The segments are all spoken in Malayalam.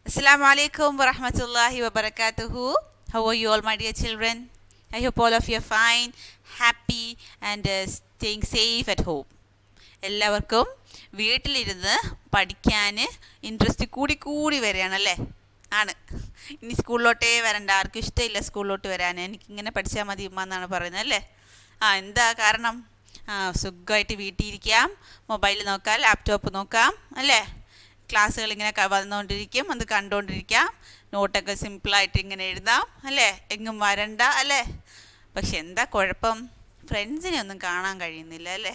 Assalamu alaikum wa rahmatullahi wa barakatuhu. How are you all, my dear children? I hope all of you are fine, happy, and staying safe at home. എല്ലാവർക്കും വീട്ടിലിരുന്ന് പഠിക്കാൻ ഇൻട്രസ്റ്റ് കൂടി വരികയാണല്ലേ? ആണ്. ഇനി സ്കൂളിലോട്ടേ വരണ്ട, ആർക്കും ഇഷ്ടമില്ല സ്കൂളിലോട്ട് വരാൻ. എനിക്കിങ്ങനെ പഠിച്ചാൽ മതി ഉമ്മ എന്നാണ് പറയുന്നത് അല്ലേ? എന്താ കാരണം? സുഖമായിട്ട് വീട്ടിൽ ഇരിക്കാം, മൊബൈൽ നോക്കാം, ലാപ്ടോപ്പ് നോക്കാം അല്ലേ? ക്ലാസ്സുകൾ ഇങ്ങനെ വന്നുകൊണ്ടിരിക്കും, അത് കണ്ടുകൊണ്ടിരിക്കാം, നോട്ടൊക്കെ സിമ്പിളായിട്ട് ഇങ്ങനെ എഴുതാം അല്ലേ? എങ്ങും വരണ്ട അല്ലേ? പക്ഷെ എന്താ കുഴപ്പം? ഫ്രണ്ട്സിനെ ഒന്നും കാണാൻ കഴിയുന്നില്ല അല്ലേ?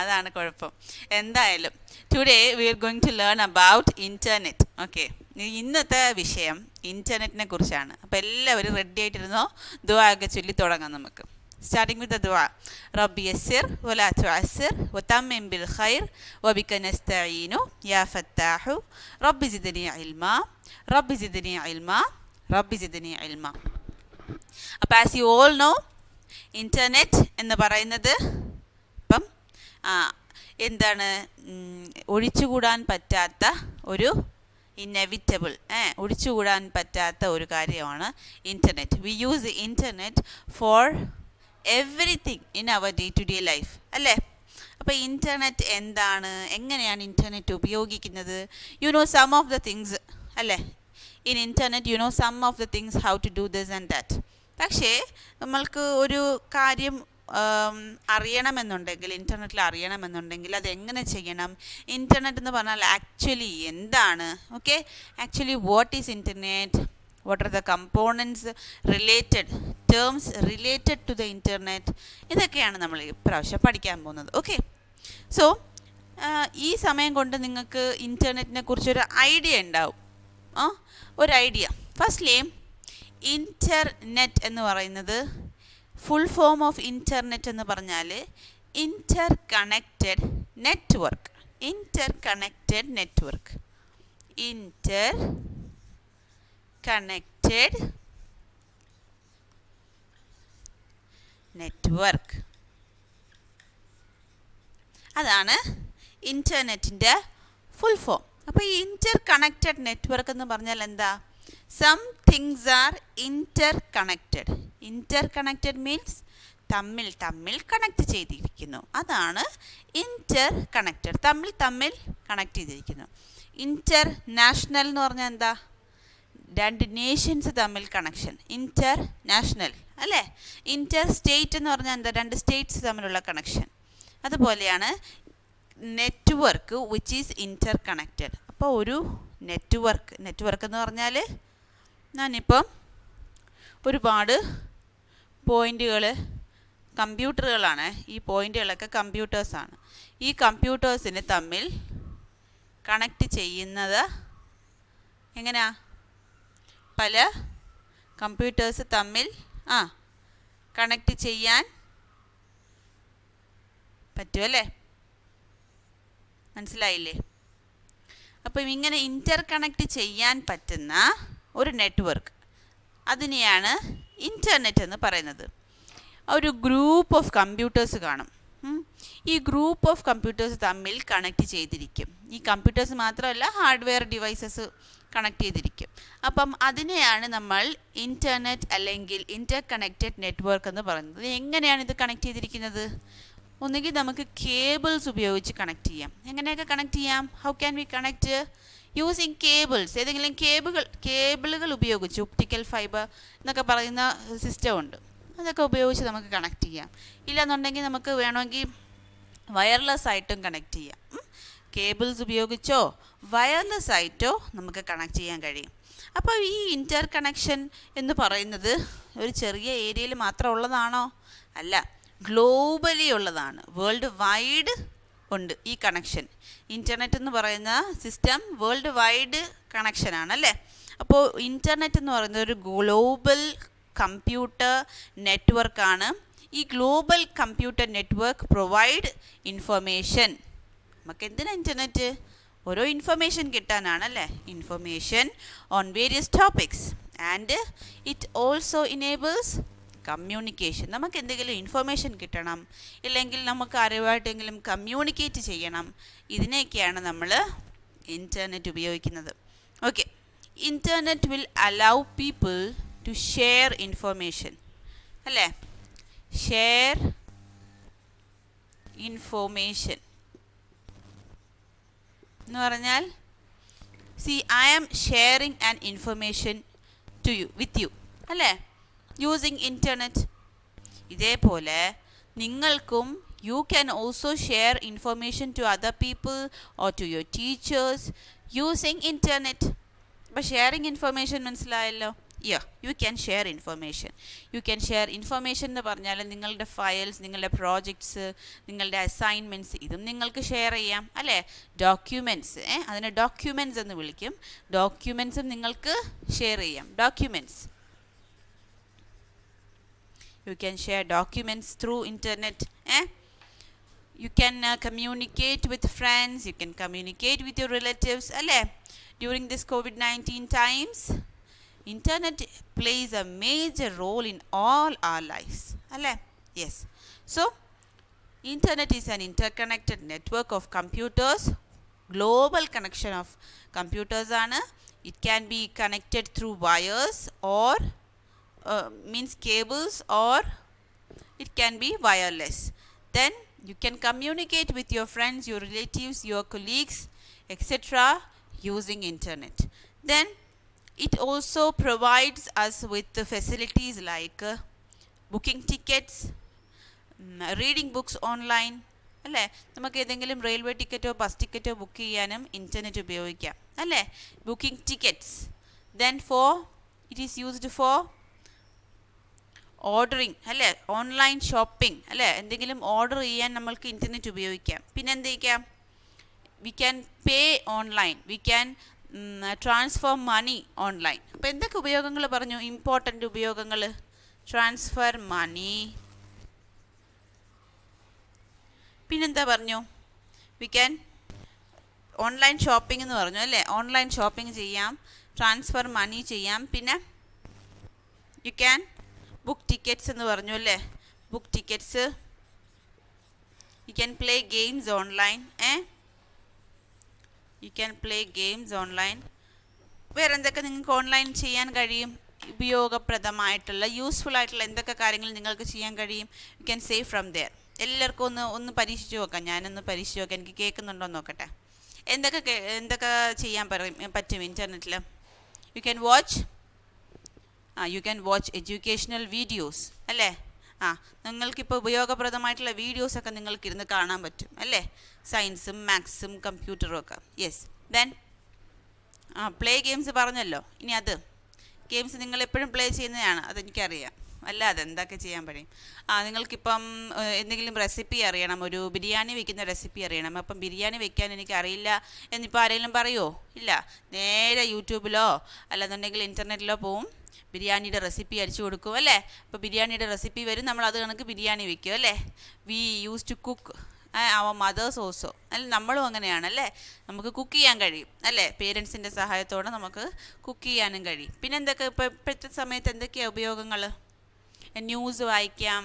അതാണ് കുഴപ്പം. എന്തായാലും today we are going to learn about internet. Okay, ഇന്നത്തെ വിഷയം ഇൻ്റർനെറ്റിനെ കുറിച്ചാണ്. അപ്പോൾ എല്ലാവരും റെഡി ആയിട്ടിരുന്നോ? ദുആ ഒക്കെ ചൊല്ലി തുടങ്ങാം നമുക്ക്. Starting with the dua. Rabbi yassir wa la tu'assir wa tammim bil khair wa bika nasta'inu ya fattahu Rabbi zidni ilma Rabbi zidni ilma Rabbi zidni ilma. അപ്പോൾ as you all no, internet എന്ന് പറയുന്നത് ഇപ്പം എന്താണ്, ഒഴിച്ചുകൂടാൻ പറ്റാത്ത ഒരു ഇന്നെവിറ്റബിൾ, ഒഴിച്ചുകൂടാൻ പറ്റാത്ത ഒരു കാര്യമാണ് internet. We use internet for everything in our day to day life അല്ലേ? അപ്പോൾ ഇൻ്റർനെറ്റ് എന്താണ്, എങ്ങനെയാണ് ഇൻ്റർനെറ്റ് ഉപയോഗിക്കുന്നത്? You know some of the things അല്ലേ? In internet you know some of the things how to do this and that. പക്ഷേ നമ്മൾക്ക് ഒരു കാര്യം അറിയണമെന്നുണ്ടെങ്കിൽ, ഇൻ്റർനെറ്റിൽ അറിയണമെന്നുണ്ടെങ്കിൽ അതെങ്ങനെ ചെയ്യണം? ഇൻ്റർനെറ്റ് എന്ന് പറഞ്ഞാൽ ആക്ച്വലി എന്താണ്? Okay, actually what is internet, what are the components related, terms related to the internet, ഇതൊക്കെയാണ് നമ്മൾ ഇപ്രാവശ്യം പഠിക്കാൻ പോകുന്നത്. ഓക്കെ, സോ ഈ സമയം കൊണ്ട് നിങ്ങൾക്ക് ഇൻ്റർനെറ്റിനെ കുറിച്ചൊരു ഐഡിയ ഉണ്ടാവും. ഒരു ഐഡിയ. ഫസ്റ്റ്ലി ഇൻ്റർനെറ്റ് എന്ന് പറയുന്നത് ഫുൾ ഫോം ഓഫ് ഇൻ്റർനെറ്റ് എന്ന് പറഞ്ഞാൽ ഇൻ്റർ കണക്റ്റഡ് നെറ്റ്വർക്ക്. ഇൻ്റർ കണക്റ്റഡ് നെറ്റ്വർക്ക്, ഇൻ്റർ കണക്റ്റഡ് നെറ്റ്വർക്ക്, അതാണ് ഇൻ്റർനെറ്റിൻ്റെ ഫുൾ ഫോം. അപ്പോൾ ഈ ഇൻ്റർ കണക്റ്റഡ് നെറ്റ്വർക്ക് എന്ന് പറഞ്ഞാൽ എന്താ? Some things are interconnected. Interconnected means തമ്മിൽ കണക്ട് ചെയ്തിരിക്കുന്നു. അതാണ് ഇൻ്റർ കണക്റ്റഡ്, തമ്മിൽ കണക്ട് ചെയ്തിരിക്കുന്നു. ഇൻ്റർ നാഷണൽ എന്ന് പറഞ്ഞാൽ എന്താ? രണ്ട് നേഷൻസ് തമ്മിൽ കണക്ഷൻ, ഇൻ്റർ നാഷണൽ അല്ലേ? ഇൻ്റർ സ്റ്റേറ്റ് എന്ന് പറഞ്ഞാൽ എന്താ? രണ്ട് സ്റ്റേറ്റ്സ് തമ്മിലുള്ള കണക്ഷൻ. അതുപോലെയാണ് network which is inter connected. അപ്പോൾ ഒരു നെറ്റ്വർക്ക് എന്ന് പറഞ്ഞാൽ, ഞാനിപ്പം ഒരുപാട് പോയിൻ്റുകൾ, കമ്പ്യൂട്ടറുകളാണ്, ഈ പോയിൻ്റുകളൊക്കെ കമ്പ്യൂട്ടേഴ്സാണ്. ഈ കമ്പ്യൂട്ടേഴ്സിനെ തമ്മിൽ കണക്റ്റ് ചെയ്യുന്നത് എങ്ങനെയാ? പല കമ്പ്യൂട്ടേഴ്സ് തമ്മിൽ കണക്റ്റ് ചെയ്യാൻ പറ്റുമല്ലേ? മനസ്സിലായില്ലേ? അപ്പം ഇങ്ങനെ ഇൻ്റർ കണക്റ്റ് ചെയ്യാൻ പറ്റുന്ന ഒരു നെറ്റ്വർക്ക്, അതിനെയാണ് ഇൻ്റർനെറ്റ് എന്ന് പറയുന്നത്. ഒരു ഗ്രൂപ്പ് ഓഫ് കമ്പ്യൂട്ടേഴ്സ് കാണും. ഈ ഗ്രൂപ്പ് ഓഫ് കമ്പ്യൂട്ടേഴ്സ് തമ്മിൽ കണക്റ്റ് ചെയ്തിരിക്കും. ഈ കമ്പ്യൂട്ടേഴ്സ് മാത്രമല്ല, ഹാർഡ്വെയർ ഡിവൈസസ് കണക്ട് ചെയ്തിരിക്കും. അപ്പം അതിനെയാണ് നമ്മൾ ഇൻ്റർനെറ്റ് അല്ലെങ്കിൽ ഇൻ്റർ കണക്റ്റഡ് നെറ്റ്വർക്ക് എന്ന് പറയുന്നത്. എങ്ങനെയാണ് ഇത് കണക്ട് ചെയ്തിരിക്കുന്നത്? ഒന്നുകിൽ നമുക്ക് കേബിൾസ് ഉപയോഗിച്ച് കണക്ട് ചെയ്യാം. എങ്ങനെയൊക്കെ കണക്ട് ചെയ്യാം? How can we connect? Using cables. ഏതെങ്കിലും കേബിളുകൾ ഉപയോഗിച്ച്, ഒപ്റ്റിക്കൽ ഫൈബർ എന്നൊക്കെ പറയുന്ന സിസ്റ്റം ഉണ്ട്, അതൊക്കെ ഉപയോഗിച്ച് നമുക്ക് കണക്ട് ചെയ്യാം. ഇല്ലെന്നുണ്ടെങ്കിൽ നമുക്ക് വേണമെങ്കിൽ വയർലെസ് ആയിട്ടും കണക്ട് ചെയ്യാം. കേബിൾസ് ഉപയോഗിച്ചോ വയർലെസ് ആയിട്ടോ നമുക്ക് കണക്ട് ചെയ്യാൻ കഴിയും. അപ്പോൾ ഈ ഇൻ്റർ കണക്ഷൻ എന്ന് പറയുന്നത് ഒരു ചെറിയ ഏരിയയിൽ മാത്രം ഉള്ളതാണോ? അല്ല, ഗ്ലോബലി ഉള്ളതാണ്. വേൾഡ് വൈഡ് ഉണ്ട് ഈ കണക്ഷൻ. ഇൻ്റർനെറ്റ് എന്ന് പറയുന്ന സിസ്റ്റം വേൾഡ് വൈഡ് കണക്ഷനാണ് അല്ലേ? അപ്പോൾ ഇൻ്റർനെറ്റ് എന്ന് പറയുന്നത് ഒരു ഗ്ലോബൽ കമ്പ്യൂട്ടർ നെറ്റ്വർക്കാണ്. ഈ global computer network provide information. നമുക്ക് എന്തിനാണ് ഇൻ്റർനെറ്റ്? ഓരോ ഇൻഫർമേഷൻ കിട്ടാനാണല്ലേ? Information on various topics and it also enables communication. നമുക്ക് എന്തെങ്കിലും ഇൻഫർമേഷൻ കിട്ടണം, ഇല്ലെങ്കിൽ നമുക്ക് ആരുമായിട്ടെങ്കിലും കമ്മ്യൂണിക്കേറ്റ് ചെയ്യണം. ഇതിനെയൊക്കെയാണ് നമ്മൾ ഇൻ്റർനെറ്റ് ഉപയോഗിക്കുന്നത്. Okay, internet will allow people to share information, അല്ലേ? ഷെയർ ഇൻഫോർമേഷൻ എന്ന് പറഞ്ഞാൽ I am sharing an information to you, with you, അല്ലേ? Using internet. ഇതേപോലെ നിങ്ങൾക്കും you can also share information to other people or to your teachers using internet. അപ്പോൾ ഷെയറിങ് ഇൻഫർമേഷൻ മനസ്സിലായല്ലോ. You can share information. You can share information എന്ന് പറഞ്ഞാൽ നിങ്ങളുടെ ഫയൽസ്, നിങ്ങളുടെ പ്രോജക്ട്സ്, നിങ്ങളുടെ അസൈൻമെൻറ്റ്സ്, ഇതും നിങ്ങൾക്ക് ഷെയർ ചെയ്യാം, അല്ലേ? ഡോക്യുമെൻറ്റ്സ്, അതിനെ ഡോക്യുമെൻറ്റ്സ് എന്ന് വിളിക്കും. ഡോക്യുമെൻറ്റ്സും നിങ്ങൾക്ക് ഷെയർ ചെയ്യാം. Documents, you can share documents through internet. You can communicate with friends, you can communicate with your relatives, അല്ലേ? During this COVID-19 times, internet plays a major role in all our lives, അല്ലേ? Yes. So, internet is an interconnected network of computers, global connection of computers ആണ്. It can be connected through wires or means cables, or it can be wireless. Then you can communicate with your friends, your relatives, your colleagues, etc. using internet. Then it also provides us with the facilities like booking tickets, reading books online, അല്ലേ? നമുക്ക് ഏതെങ്കിലും റെയിൽവേ ടിക്കറ്റോ ബസ് ടിക്കറ്റോ ബുക്ക് ചെയ്യാനും ഇൻ്റർനെറ്റ് ഉപയോഗിക്കാം, അല്ലേ? Booking tickets. Then it is used for ordering, അല്ലേ? ഓൺലൈൻ ഷോപ്പിംഗ്, അല്ലേ? എന്തെങ്കിലും ഓർഡർ ചെയ്യാൻ നമ്മൾക്ക് ഇൻ്റർനെറ്റ് ഉപയോഗിക്കാം. പിന്നെ എന്തൊക്കെയാ? We can pay online, we can transfer money online. അപ്പോൾ എന്തൊക്കെ ഉപയോഗങ്ങൾ പറഞ്ഞു? ഇമ്പോർട്ടൻ്റ് ഉപയോഗങ്ങൾ: ട്രാൻസ്ഫർ മണി, പിന്നെന്താ പറഞ്ഞു? വി ക്യാൻ ഓൺലൈൻ ഷോപ്പിംഗ് എന്ന് പറഞ്ഞു, അല്ലേ? ഓൺലൈൻ ഷോപ്പിംഗ് ചെയ്യാം, ട്രാൻസ്ഫർ മണി ചെയ്യാം. പിന്നെ യു ക്യാൻ ബുക്ക് ടിക്കറ്റ്സ് എന്ന് പറഞ്ഞു, അല്ലേ? Book tickets. You can play games online. You can play games online. വേറെ എന്തൊക്കെ നിങ്ങൾക്ക് ഓൺലൈൻ ചെയ്യാൻ കഴിയും? ഉപയോഗപ്രദമായിട്ടുള്ള, യൂസ്ഫുൾ ആയിട്ടുള്ള എന്തൊക്കെ കാര്യങ്ങൾ നിങ്ങൾക്ക് ചെയ്യാൻ കഴിയും? You can save from there. എല്ലാവർക്കും ഒന്ന് പരീക്ഷിച്ച് നോക്കാം. ഞാനൊന്ന് പരീക്ഷിച്ച് നോക്കാം, എനിക്ക് കേൾക്കുന്നുണ്ടോ എന്ന് നോക്കട്ടെ. എന്തൊക്കെ ചെയ്യാൻ പറ്റും ഇൻ്റർനെറ്റിൽ? You can watch you can watch educational videos, അല്ലേ? നിങ്ങൾക്കിപ്പോൾ ഉപയോഗപ്രദമായിട്ടുള്ള വീഡിയോസൊക്കെ നിങ്ങൾക്കിരുന്ന് കാണാൻ പറ്റും, അല്ലേ? സയൻസും മാത്സും കമ്പ്യൂട്ടറും ഒക്കെ. യെസ്. ദെൻ പ്ലേ ഗെയിംസ് പറഞ്ഞല്ലോ. ഇനി അത് ഗെയിംസ് നിങ്ങൾ എപ്പോഴും പ്ലേ ചെയ്യുന്നതാണ്, അതെനിക്കറിയാം. അല്ലാതെ എന്തൊക്കെ ചെയ്യാൻ കഴിയും? നിങ്ങൾക്കിപ്പം എന്തെങ്കിലും റെസിപ്പി അറിയണം, ഒരു ബിരിയാണി വെക്കുന്ന റെസിപ്പി അറിയണം. അപ്പം ബിരിയാണി വെക്കാൻ എനിക്കറിയില്ല എന്നിപ്പോൾ ആരെങ്കിലും പറയുമോ? ഇല്ല. നേരെ യൂട്യൂബിലോ അല്ലെന്നുണ്ടെങ്കിൽ ഇൻ്റർനെറ്റിലോ പോവും, ബിരിയാണിയുടെ റെസിപ്പി അടിച്ചു കൊടുക്കും, അല്ലേ? അപ്പോൾ ബിരിയാണിയുടെ റെസിപ്പി വരും, നമ്മൾ അത് കണക്ക് ബിരിയാണി വെക്കും, അല്ലേ? We use to cook our mothers also, അല്ല നമ്മളും അങ്ങനെയാണല്ലേ? നമുക്ക് കുക്ക് ചെയ്യാൻ കഴിയും, അല്ലേ? പേരൻസിൻ്റെ സഹായത്തോടെ നമുക്ക് കുക്ക് ചെയ്യാനും കഴിയും. പിന്നെ എന്തൊക്കെ ഇപ്പോഴത്തെ സമയത്ത് എന്തൊക്കെയാണ് ഉപയോഗങ്ങൾ? ന്യൂസ് വായിക്കാം,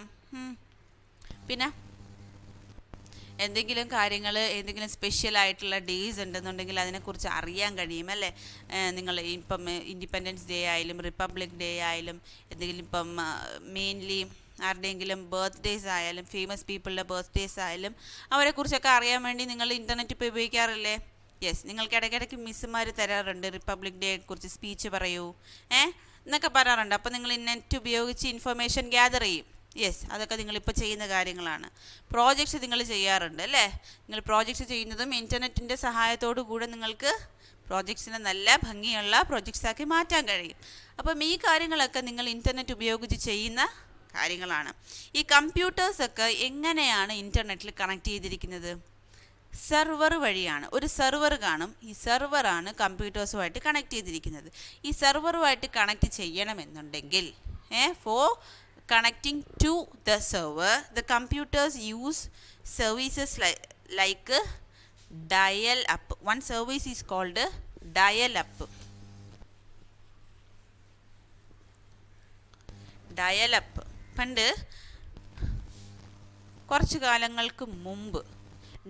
പിന്നെ എന്തെങ്കിലും കാര്യങ്ങൾ, എന്തെങ്കിലും സ്പെഷ്യലായിട്ടുള്ള ഡേയ്സ് ഉണ്ടെന്നുണ്ടെങ്കിൽ അതിനെക്കുറിച്ച് അറിയാൻ കഴിയും, അല്ലേ? നിങ്ങൾ ഇപ്പം ഇൻഡിപെൻഡൻസ് ഡേ ആയാലും റിപ്പബ്ലിക് ഡേ ആയാലും എന്തെങ്കിലും ഇപ്പം മെയിൻലി ആരുടെയെങ്കിലും ബർത്ത്ഡേയ്സ് ആയാലും ഫേമസ് പീപ്പിളുടെ ബർത്ത്ഡേയ്സ് ആയാലും അവരെക്കുറിച്ചൊക്കെ അറിയാൻ വേണ്ടി നിങ്ങൾ ഇൻ്റർനെറ്റ് ഇപ്പോൾ ഉപയോഗിക്കാറില്ലേ? യെസ്. നിങ്ങൾക്ക് ഇടയ്ക്കിടയ്ക്ക് മിസ്സുമാർ തരാറുണ്ട്, റിപ്പബ്ലിക് ഡേയെ കുറിച്ച് സ്പീച്ച് പറയൂ എന്നൊക്കെ പറയാറുണ്ട്. അപ്പോൾ നിങ്ങൾ നെറ്റ് ഉപയോഗിച്ച് ഇൻഫർമേഷൻ ഗ്യാദർ ചെയ്യും. യെസ്, അതൊക്കെ നിങ്ങളിപ്പോൾ ചെയ്യുന്ന കാര്യങ്ങളാണ്. പ്രോജക്ട്സ് നിങ്ങൾ ചെയ്യാറുണ്ട്, അല്ലേ? നിങ്ങൾ പ്രോജക്ട്സ് ചെയ്യുന്നതും ഇൻ്റർനെറ്റിൻ്റെ സഹായത്തോടു കൂടെ നിങ്ങൾക്ക് പ്രോജക്ട്സിനെ നല്ല ഭംഗിയുള്ള പ്രോജക്ട്സാക്കി മാറ്റാൻ കഴിയും. അപ്പം ഈ കാര്യങ്ങളൊക്കെ നിങ്ങൾ ഇൻ്റർനെറ്റ് ഉപയോഗിച്ച് ചെയ്യുന്ന കാര്യങ്ങളാണ്. ഈ കമ്പ്യൂട്ടേഴ്സൊക്കെ എങ്ങനെയാണ് ഇൻ്റർനെറ്റിൽ കണക്ട് ചെയ്തിരിക്കുന്നത്? സെർവർ വഴിയാണ്. ഒരു സെർവർ കാണും, ഈ സെർവറാണ് കമ്പ്യൂട്ടേഴ്സുമായിട്ട് കണക്ട് ചെയ്തിരിക്കുന്നത്. ഈ സെർവറുമായിട്ട് കണക്ട് ചെയ്യണമെന്നുണ്ടെങ്കിൽ four connecting to the server, the computers use services like dial up. One service is called dial up. Dial up. പണ്ട് കുറച്ച് കാലങ്ങൾക്ക് മുമ്പ്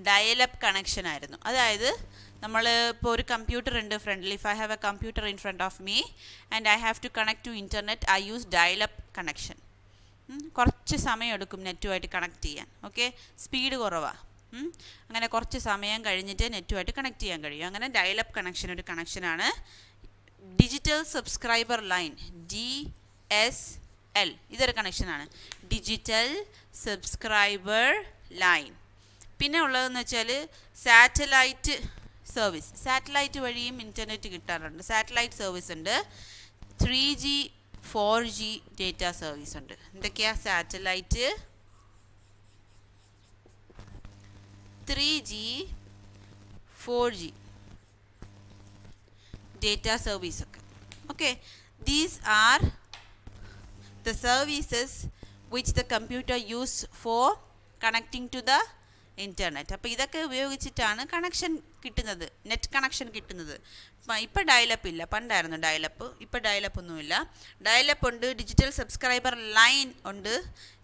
ഡയൽ അപ്പ് കണക്ഷൻ ആയിരുന്നു. അതായത് നമ്മൾ ഇപ്പോൾ ഒരു കമ്പ്യൂട്ടർ ഉണ്ട് ഫ്രണ്ടിൽ. If I have a computer in front of me and I have to connect to internet, I use dial up connection. കുറച്ച് സമയം എടുക്കും നെറ്റുമായിട്ട് കണക്ട് ചെയ്യാൻ. ഓക്കെ, സ്പീഡ് കുറവാണ്. അങ്ങനെ കുറച്ച് സമയം കഴിഞ്ഞിട്ട് നെറ്റുമായിട്ട് കണക്ട് ചെയ്യാൻ കഴിയും. അങ്ങനെ ഡയൽ-അപ്പ് കണക്ഷൻ ഒരു കണക്ഷനാണ്. ഡിജിറ്റൽ സബ്സ്ക്രൈബർ ലൈൻ, DSL, ഇതൊരു കണക്ഷനാണ്. Digital subscriber line. പിന്നെ ഉള്ളതെന്ന് വെച്ചാൽ സാറ്റലൈറ്റ് സർവീസ്. സാറ്റലൈറ്റ് വഴിയും ഇൻ്റർനെറ്റ് കിട്ടാറുണ്ട്. സാറ്റലൈറ്റ് സർവീസ് ഉണ്ട്. 3G 4G ഡേറ്റ സർവീസ് ഉണ്ട്. എന്തൊക്കെയാ? Satellite, 3G 4G data service ഒക്കെ. Okay, these are the services which the computer use for connecting to the internet. അപ്പോൾ ഇതൊക്കെ ഉപയോഗിച്ചിട്ടാണ് കണക്ഷൻ കിട്ടുന്നത്, നെറ്റ് കണക്ഷൻ കിട്ടുന്നത്. ഇപ്പോൾ ഡയലപ്പ് ഇല്ല, പണ്ടായിരുന്നു ഡയലപ്പ്, ഇപ്പോൾ ഡയലപ്പ് ഒന്നുമില്ല. ഡയലപ്പ് ഉണ്ട്, ഡിജിറ്റൽ സബ്സ്ക്രൈബർ ലൈൻ ഉണ്ട്,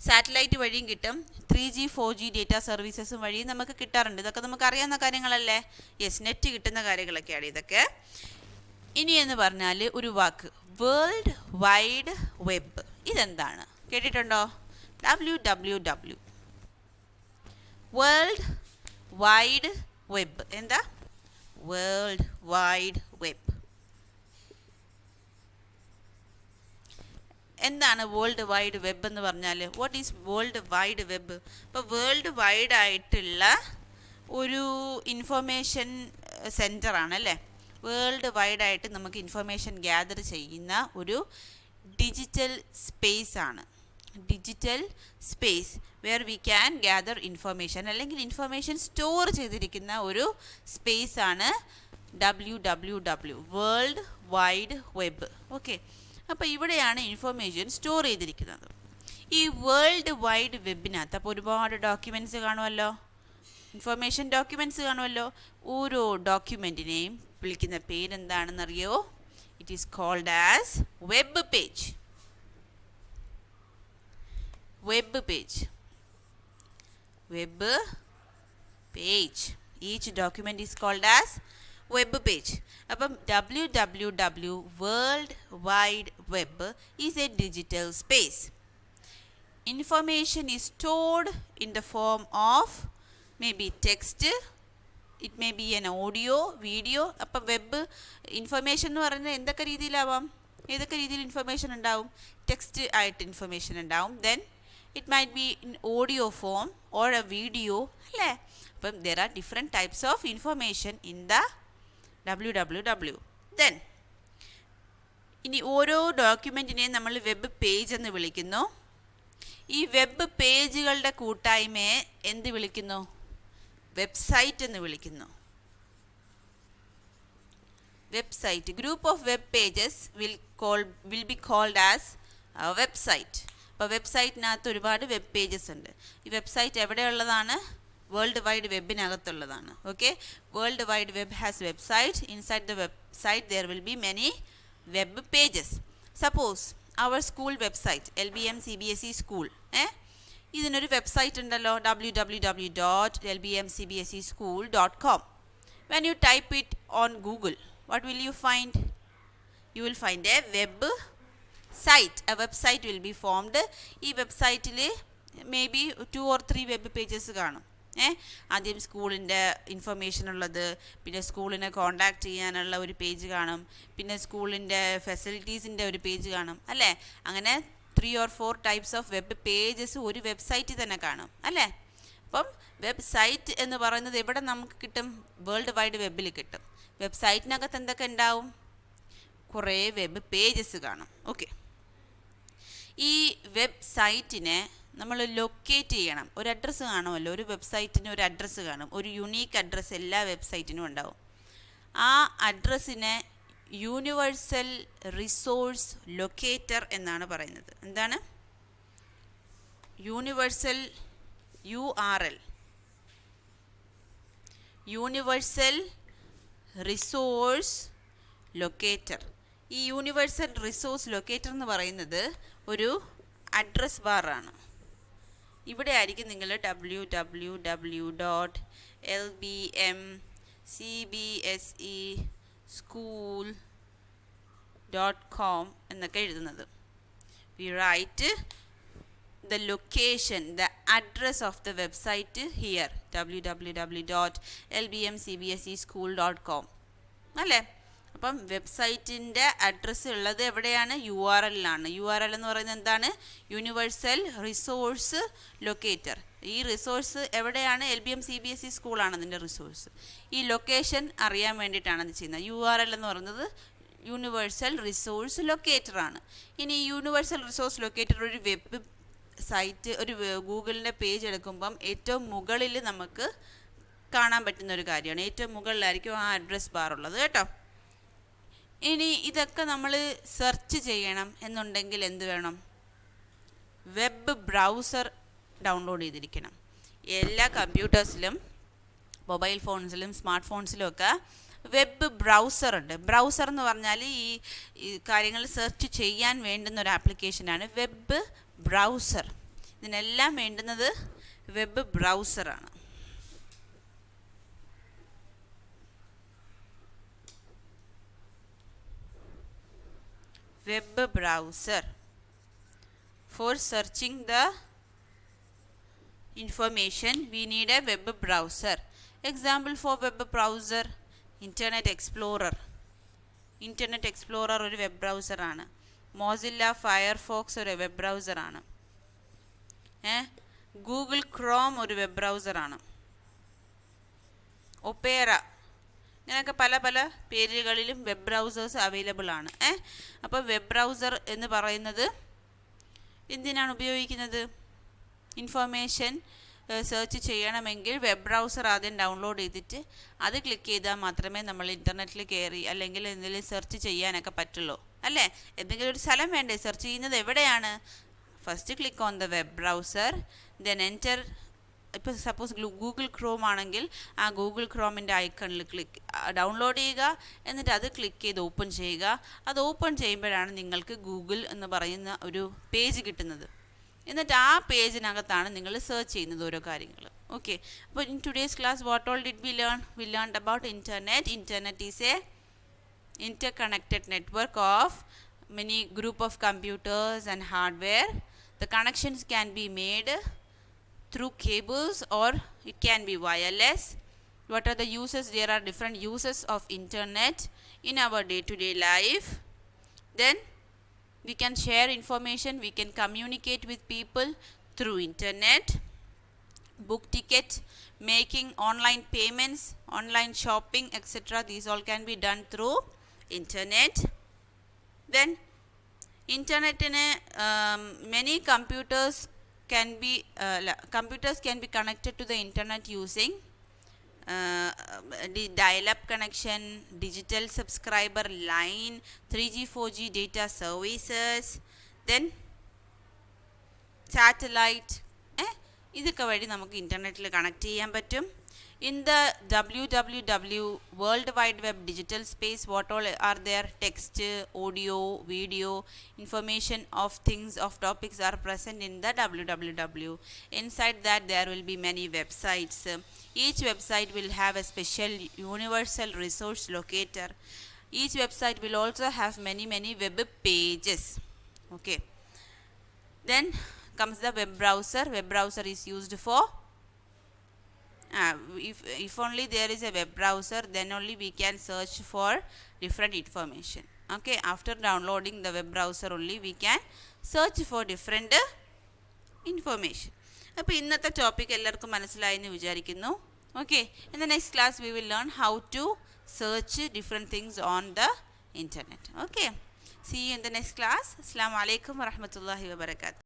സാറ്റലൈറ്റ് വഴിയും കിട്ടും, 3G 4G ഡേറ്റ സർവീസസും വഴിയും നമുക്ക് കിട്ടാറുണ്ട്. ഇതൊക്കെ നമുക്ക് അറിയാവുന്ന കാര്യങ്ങളല്ലേ? യെസ്, നെറ്റ് കിട്ടുന്ന കാര്യങ്ങളൊക്കെയാണ് ഇതൊക്കെ. ഇനി എന്ന് പറഞ്ഞാൽ ഒരു വാക്ക്, വേൾഡ് വൈഡ് വെബ്. ഇതെന്താണ് കേട്ടിട്ടുണ്ടോ? WWW, world wide web. എന്താ വേൾഡ് വൈഡ് വെബ്? എന്താണ് വേൾഡ് വൈഡ് വെബ് എന്ന് പറഞ്ഞാൽ? What is world wide web? ഇപ്പോൾ വേൾഡ് വൈഡ് ആയിട്ടുള്ള ഒരു ഇൻഫർമേഷൻ സെൻറ്ററാണ് അല്ലേ? വേൾഡ് വൈഡായിട്ട് നമുക്ക് ഇൻഫർമേഷൻ ഗ്യാദർ ചെയ്യുന്ന ഒരു ഡിജിറ്റൽ സ്പേസ് ആണ്. Digital space where we can gather information, അല്ലെങ്കിൽ ഇൻഫർമേഷൻ സ്റ്റോർ ചെയ്തിരിക്കുന്ന ഒരു സ്പേസ് ആണ് WWW, world wide web. Okay, അപ്പോൾ ഇവിടെയാണ് ഇൻഫർമേഷൻ സ്റ്റോർ ചെയ്തിരിക്കുന്നത്. ഈ വേൾഡ് വൈഡ് വെബിനകത്ത് അപ്പോൾ ഒരുപാട് ഡോക്യുമെൻറ്റ്സ് കാണുമല്ലോ, ഇൻഫർമേഷൻ ഡോക്യുമെൻറ്റ്സ് കാണുമല്ലോ. ഓരോ ഡോക്യുമെൻറ്റിനെയും വിളിക്കുന്ന പേരെന്താണെന്നറിയോ? It is called as web page. Web page, web page. Each document is called as web page. അപ്പം WWW, world wide web, is a digital space. Information is stored in the form of maybe text, it may be an audio, video. അപ്പം വെബ് ഇൻഫർമേഷൻ എന്ന് പറയുന്നത് എന്തൊക്കെ രീതിയിലാവാം? ഏതൊക്കെ രീതിയിൽ ഇൻഫർമേഷൻ ഉണ്ടാവും? ടെക്സ്റ്റ് ആയിട്ട് ഇൻഫർമേഷൻ ഉണ്ടാവും. Then it might be in audio form or A video അല്ലേ? അപ്പം there are different types of information in the WWW. Then ഇനി ഓരോ ഡോക്യുമെൻറ്റിനെയും നമ്മൾ വെബ് പേജ് എന്ന് വിളിക്കുന്നു. ഈ വെബ് പേജുകളുടെ കൂട്ടായ്മയെ എന്ത് വിളിക്കുന്നു? വെബ്സൈറ്റ് എന്ന് വിളിക്കുന്നു. Website, group of web pages will be called as website. അപ്പോൾ വെബ്സൈറ്റിനകത്ത് ഒരുപാട് വെബ് പേജസ് ഉണ്ട്. ഈ വെബ്സൈറ്റ് എവിടെയുള്ളതാണ്? വേൾഡ് വൈഡ് വെബിനകത്തുള്ളതാണ്. Okay, world wide web has website. Inside the website there will be many web pages. Suppose our school website, LBM CBSE school, ഇതിനൊരു വെബ്സൈറ്റ് ഉണ്ടല്ലോ, www.lbmcbseschool.com. When you type it on Google, what will you find? You will find a web site. A website will be formed. ഈ വെബ്സൈറ്റിൽ may be 2 or 3 web pages കാണും. ആദ്യം സ്കൂളിൻ്റെ ഇൻഫർമേഷൻ ഉള്ളത്, പിന്നെ സ്കൂളിനെ കോൺടാക്റ്റ് ചെയ്യാനുള്ള ഒരു പേജ് കാണും, പിന്നെ സ്കൂളിൻ്റെ ഫെസിലിറ്റീസിൻ്റെ ഒരു പേജ് കാണും അല്ലേ? അങ്ങനെ 3 or 4 types of web pages ഒരു വെബ്സൈറ്റിൽ തന്നെ കാണും അല്ലേ? അപ്പം വെബ്സൈറ്റ് എന്ന് പറയുന്നത് എവിടെ നമുക്ക് കിട്ടും? വേൾഡ് വൈഡ് വെബിൽ കിട്ടും. വെബ്സൈറ്റിനകത്ത് എന്തൊക്കെ ഉണ്ടാവും? കുറേ വെബ് പേജസ് കാണും. ഓക്കെ, ഈ വെബ്സൈറ്റിനെ നമ്മൾ ലൊക്കേറ്റ് ചെയ്യണം. ഒരു അഡ്രസ്സ് കാണുമല്ലോ, ഒരു വെബ്സൈറ്റിന് ഒരു അഡ്രസ്സ് കാണും, ഒരു യുണീക്ക് അഡ്രസ്സ് എല്ലാ വെബ്സൈറ്റിനും ഉണ്ടാവും. ആ അഡ്രസ്സിനെ യൂണിവേഴ്സൽ റിസോഴ്സ് ലൊക്കേറ്റർ എന്നാണ് പറയുന്നത്. എന്താണ്? Universal URL, universal resource locator. ഈ യൂണിവേഴ്സൽ റിസോഴ്സ് ലൊക്കേറ്റർ എന്ന് പറയുന്നത് ഒരു അഡ്രസ് ബാറാണ്. ഇവിടെ ആയിരിക്കും നിങ്ങൾ www.lbmcbseschool CBSE school.com എന്നൊക്കെ എഴുതുന്നത്. We write the location, the address of the website here, www.lbmcbseschool.com അല്ലേ? അപ്പം വെബ്സൈറ്റിൻ്റെ അഡ്രസ്സ് ഉള്ളത് എവിടെയാണ്? URL ആണ്. URL എന്ന് പറയുന്നത് എന്താണ്? Universal resource locator. ഈ റിസോഴ്സ് എവിടെയാണ്? LBM-CBSE സ്കൂളാണ് അതിൻ്റെ റിസോഴ്സ്. ഈ ലൊക്കേഷൻ അറിയാൻ വേണ്ടിയിട്ടാണ് അത് ചെയ്യുന്നത്. URL എന്ന് പറയുന്നത് യൂണിവേഴ്സൽ റിസോഴ്സ് ലൊക്കേറ്റർ ആണ്. ഇനി യൂണിവേഴ്സൽ റിസോഴ്സ് ലൊക്കേറ്റർ ഒരു വെബ് സൈറ്റ്, ഒരു ഗൂഗിളിൻ്റെ പേജ് എടുക്കുമ്പം ഏറ്റവും മുകളിൽ നമുക്ക് കാണാൻ പറ്റുന്ന ഒരു കാര്യമാണ്. ഏറ്റവും മുകളിലായിരിക്കും ആ അഡ്രസ് ബാർ ഉള്ളത് കേട്ടോ. ഇനി ഇതൊക്കെ നമ്മൾ സെർച്ച് ചെയ്യണം എന്നുണ്ടെങ്കിൽ എന്ത് വേണം? വെബ് ബ്രൗസർ ഡൗൺലോഡ് ചെയ്തിരിക്കണം. എല്ലാ കമ്പ്യൂട്ടേഴ്സിലും, മൊബൈൽ ഫോൺസിലും, സ്മാർട്ട് ഫോൺസിലും ഒക്കെ വെബ് ബ്രൗസർ ഉണ്ട്. ബ്രൗസർ എന്ന് പറഞ്ഞാൽ ഈ കാര്യങ്ങൾ സെർച്ച് ചെയ്യാൻ വേണ്ടുന്ന ഒരു ആപ്ലിക്കേഷനാണ് വെബ് ബ്രൗസർ. ഇതിനെല്ലാം വേണ്ടുന്നത് web ബ്രൗസറാണ്. Web browser for searching the information we need a web browser. Example for web browser: Internet Explorer. Internet Explorer ഒരു വെബ് ബ്രൗസർ ആണ്. Mozilla Firefox ഒരു വെബ് ബ്രൗസർ ആണ്. Google Chrome ഒരു വെബ് ബ്രൗസർ ആണ്. Opera, ഇങ്ങനെയൊക്കെ പല പല പേരുകളിലും വെബ് ബ്രൗസേഴ്സ് അവൈലബിൾ ആണ്. അപ്പോൾ വെബ് ബ്രൗസർ എന്ന് പറയുന്നത് എന്തിനാണ് ഉപയോഗിക്കുന്നത്? ഇൻഫർമേഷൻ സെർച്ച് ചെയ്യണമെങ്കിൽ വെബ് ബ്രൗസർ ആദ്യം ഡൗൺലോഡ് ചെയ്തിട്ട് അത് ക്ലിക്ക് ചെയ്താൽ മാത്രമേ നമ്മൾ ഇൻ്റർനെറ്റിൽ കയറി അല്ലെങ്കിൽ എന്തെങ്കിലും സെർച്ച് ചെയ്യാനൊക്കെ പറ്റുള്ളൂ അല്ലേ? എന്തെങ്കിലും ഒരു സ്ഥലം വേണ്ടേ? സെർച്ച് ചെയ്യുന്നത് എവിടെയാണ്? First click on the web browser, then enter. ഇപ്പോൾ സപ്പോസ് ഗൂഗിൾ ക്രോം ആണെങ്കിൽ ആ ഗൂഗിൾ ക്രോമിൻ്റെ ഐക്കണിൽ ഡൗൺലോഡ് ചെയ്യുക, എന്നിട്ട് അത് ക്ലിക്ക് ചെയ്ത് ഓപ്പൺ ചെയ്യുക. അത് ഓപ്പൺ ചെയ്യുമ്പോഴാണ് നിങ്ങൾക്ക് ഗൂഗിൾ എന്ന് പറയുന്ന ഒരു പേജ് കിട്ടുന്നത്. എന്നിട്ട് ആ പേജിനകത്താണ് നിങ്ങൾ സെർച്ച് ചെയ്യുന്നത് ഓരോ കാര്യങ്ങൾ. ഓക്കെ, അപ്പോൾ in today's class what all did we learn? V learned about internet. Internet is A interconnected network of many group of computers and hardware. The connections can be made through cables or it can be wireless. What are the uses? There are different uses of internet in our day-to-day life. Then we can share information, we can communicate with people through internet. Book ticket, making online payments, online shopping, etc. These all can be done through internet. Then internet in many computers can be connected to the internet using dial-up connection, digital subscriber line, 3G 4G data services, then satellite. ഇതൊക്കെ വഴി നമുക്ക് ഇൻ്റർനെറ്റിൽ കണക്ട് ചെയ്യാൻ പറ്റും. In the www World Wide Web digital space, what all are there? Text, audio, video, information of things, of topics are present in the www. Inside that there will be many websites. Each website will have a special universal resource locator. Each website will also have many web pages. Okay, then comes the web browser. Web browser is used for if only there is a web browser, then only we can search for different information. Okay, after downloading the web browser only we can search for different information. അപ്പോൾ ഇന്നത്തെ ടോപ്പിക് എല്ലാവർക്കും മനസ്സിലായി എന്ന് വിചാരിക്കുന്നു. Okay, in the next class we will learn how to search different things on the internet. Okay, see you in the next class. Assalamu alaikum wa rahmatullahi wa barakatuh.